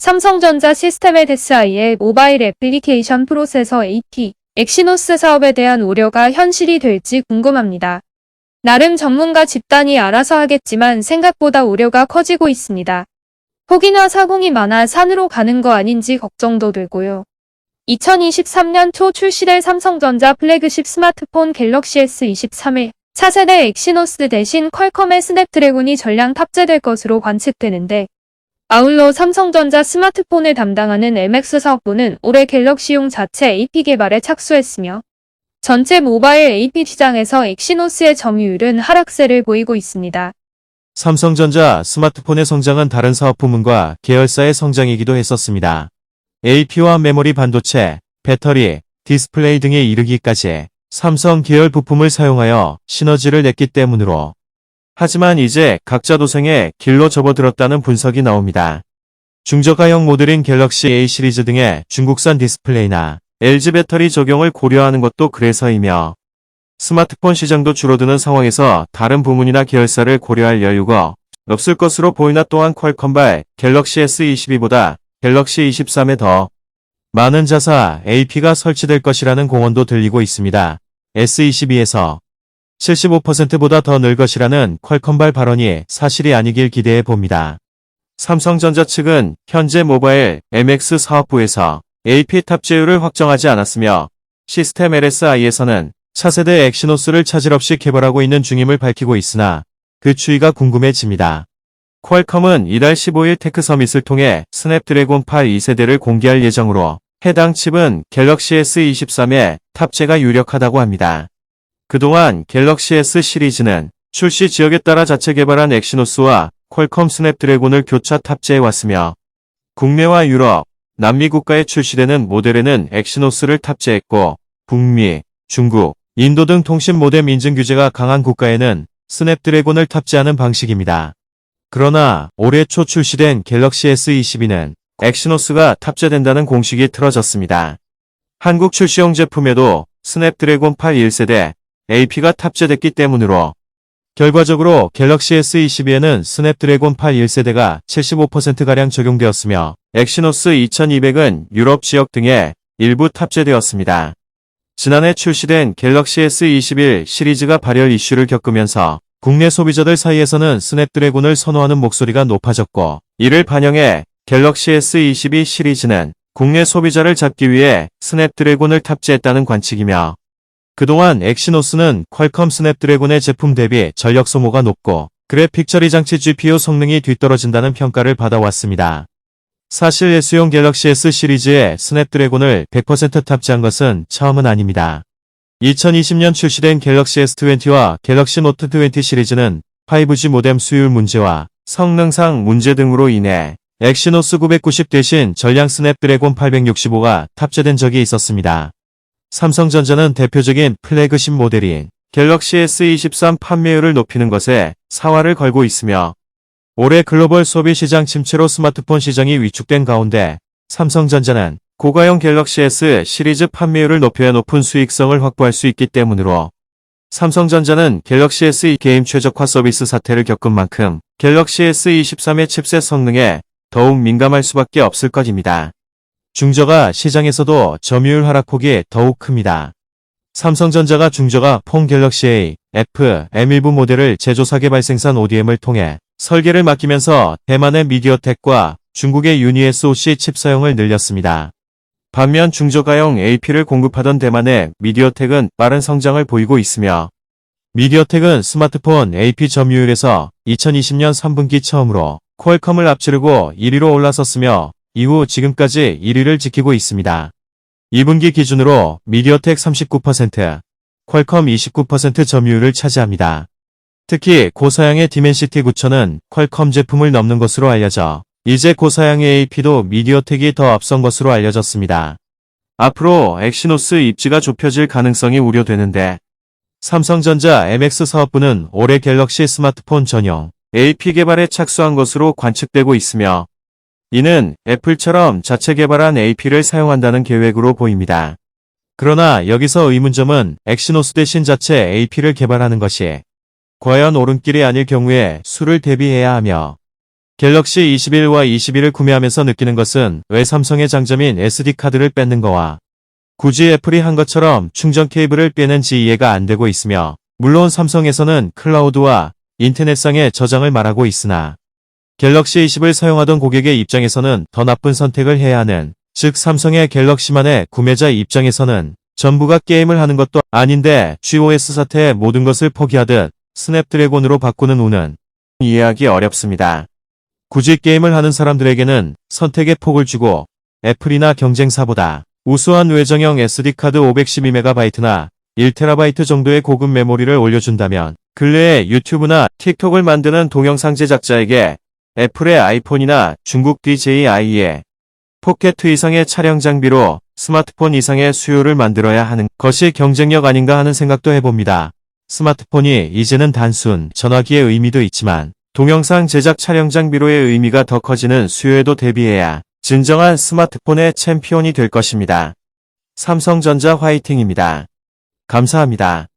삼성전자 시스템의 SI의 모바일 애플리케이션 프로세서 AP, 엑시노스 사업에 대한 우려가 현실이 될지 궁금합니다. 나름 전문가 집단이 알아서 하겠지만 생각보다 우려가 커지고 있습니다. 혹이나 사공이 많아 산으로 가는 거 아닌지 걱정도 되고요. 2023년 초 출시될 삼성전자 플래그십 스마트폰 갤럭시 S23에 차세대 엑시노스 대신 퀄컴의 스냅드래곤이 전량 탑재될 것으로 관측되는데, 아울러 삼성전자 스마트폰을 담당하는 MX 사업부는 올해 갤럭시용 자체 AP 개발에 착수했으며 전체 모바일 AP 시장에서 엑시노스의 점유율은 하락세를 보이고 있습니다. 삼성전자 스마트폰의 성장은 다른 사업 부문과 계열사의 성장이기도 했었습니다. AP와 메모리 반도체, 배터리, 디스플레이 등에 이르기까지 삼성 계열 부품을 사용하여 시너지를 냈기 때문으로. 하지만 이제 각자 도생에 길로 접어들었다는 분석이 나옵니다. 중저가형 모델인 갤럭시 A 시리즈 등의 중국산 디스플레이나 LG 배터리 적용을 고려하는 것도 그래서이며, 스마트폰 시장도 줄어드는 상황에서 다른 부문이나 계열사를 고려할 여유가 없을 것으로 보이나 또한 퀄컴발 갤럭시 S22보다 갤럭시 23에 더 많은 자사 AP가 설치될 것이라는 공언도 들리고 있습니다. S22에서 75%보다 더 늘 것이라는 퀄컴발 발언이 사실이 아니길 기대해 봅니다. 삼성전자 측은 현재 모바일 MX 사업부에서 AP 탑재율을 확정하지 않았으며, 시스템 LSI에서는 차세대 엑시노스를 차질 없이 개발하고 있는 중임을 밝히고 있으나 그 추이가 궁금해집니다. 퀄컴은 이달 15일 테크 서밋을 통해 스냅드래곤 8 2세대를 공개할 예정으로 해당 칩은 갤럭시 S23에 탑재가 유력하다고 합니다. 그동안 갤럭시 S 시리즈는 출시 지역에 따라 자체 개발한 엑시노스와 퀄컴 스냅드래곤을 교차 탑재해왔으며, 국내와 유럽, 남미 국가에 출시되는 모델에는 엑시노스를 탑재했고, 북미, 중국, 인도 등 통신 모뎀 인증 규제가 강한 국가에는 스냅드래곤을 탑재하는 방식입니다. 그러나 올해 초 출시된 갤럭시 S22는 엑시노스가 탑재된다는 공식이 틀어졌습니다. 한국 출시용 제품에도 스냅드래곤 8 1세대 AP가 탑재됐기 때문으로 결과적으로 갤럭시 S22에는 스냅드래곤 8 1세대가 75%가량 적용되었으며, 엑시노스 2200은 유럽 지역 등에 일부 탑재되었습니다. 지난해 출시된 갤럭시 S21 시리즈가 발열 이슈를 겪으면서 국내 소비자들 사이에서는 스냅드래곤을 선호하는 목소리가 높아졌고, 이를 반영해 갤럭시 S22 시리즈는 국내 소비자를 잡기 위해 스냅드래곤을 탑재했다는 관측이며, 그동안 엑시노스는 퀄컴 스냅드래곤의 제품 대비 전력 소모가 높고 그래픽 처리 장치 GPU 성능이 뒤떨어진다는 평가를 받아왔습니다. 사실 S용 갤럭시 S 시리즈에 스냅드래곤을 100% 탑재한 것은 처음은 아닙니다. 2020년 출시된 갤럭시 S20와 갤럭시 노트 20 시리즈는 5G 모뎀 수율 문제와 성능상 문제 등으로 인해 엑시노스 990 대신 전량 스냅드래곤 865가 탑재된 적이 있었습니다. 삼성전자는 대표적인 플래그십 모델인 갤럭시 S23 판매율을 높이는 것에 사활을 걸고 있으며, 올해 글로벌 소비 시장 침체로 스마트폰 시장이 위축된 가운데 삼성전자는 고가형 갤럭시 S 시리즈 판매율을 높여야 높은 수익성을 확보할 수 있기 때문으로, 삼성전자는 갤럭시 S 게임 최적화 서비스 사태를 겪은 만큼 갤럭시 S23의 칩셋 성능에 더욱 민감할 수밖에 없을 것입니다. 중저가 시장에서도 점유율 하락폭이 더욱 큽니다. 삼성전자가 중저가 폰 갤럭시 A, F, M 일부 모델을 제조사 개발 생산 ODM을 통해 설계를 맡기면서 대만의 미디어텍과 중국의 유니SoC 칩 사용을 늘렸습니다. 반면 중저가형 AP를 공급하던 대만의 미디어텍은 빠른 성장을 보이고 있으며, 미디어텍은 스마트폰 AP 점유율에서 2020년 3분기 처음으로 퀄컴을 앞지르고 1위로 올라섰으며, 이후 지금까지 1위를 지키고 있습니다. 2분기 기준으로 미디어텍 39%, 퀄컴 29% 점유율을 차지합니다. 특히 고사양의 디멘시티 9000은 퀄컴 제품을 넘는 것으로 알려져 이제 고사양의 AP도 미디어텍이 더 앞선 것으로 알려졌습니다. 앞으로 엑시노스 입지가 좁혀질 가능성이 우려되는데, 삼성전자 MX 사업부는 올해 갤럭시 스마트폰 전용 AP 개발에 착수한 것으로 관측되고 있으며, 이는 애플처럼 자체 개발한 AP를 사용한다는 계획으로 보입니다. 그러나 여기서 의문점은 엑시노스 대신 자체 AP를 개발하는 것이 과연 옳은 길이 아닐 경우에 수를 대비해야 하며, 갤럭시 21과 21을 구매하면서 느끼는 것은 왜 삼성의 장점인 SD카드를 뺏는 거와 굳이 애플이 한 것처럼 충전 케이블을 빼는지 이해가 안 되고 있으며, 물론 삼성에서는 클라우드와 인터넷상의 저장을 말하고 있으나 갤럭시 20을 사용하던 고객의 입장에서는 더 나쁜 선택을 해야 하는, 즉 삼성의 갤럭시만의 구매자 입장에서는 전부가 게임을 하는 것도 아닌데 GOS 사태의 모든 것을 포기하듯 스냅드래곤으로 바꾸는 우는 이해하기 어렵습니다. 굳이 게임을 하는 사람들에게는 선택의 폭을 주고 애플이나 경쟁사보다 우수한 외정형 SD카드 512MB나 1TB 정도의 고급 메모리를 올려준다면 근래에 유튜브나 틱톡을 만드는 동영상 제작자에게 애플의 아이폰이나 중국 DJI의 포켓 이상의 촬영 장비로 스마트폰 이상의 수요를 만들어야 하는 것이 경쟁력 아닌가 하는 생각도 해봅니다. 스마트폰이 이제는 단순 전화기의 의미도 있지만 동영상 제작 촬영 장비로의 의미가 더 커지는 수요에도 대비해야 진정한 스마트폰의 챔피언이 될 것입니다. 삼성전자 화이팅입니다. 감사합니다.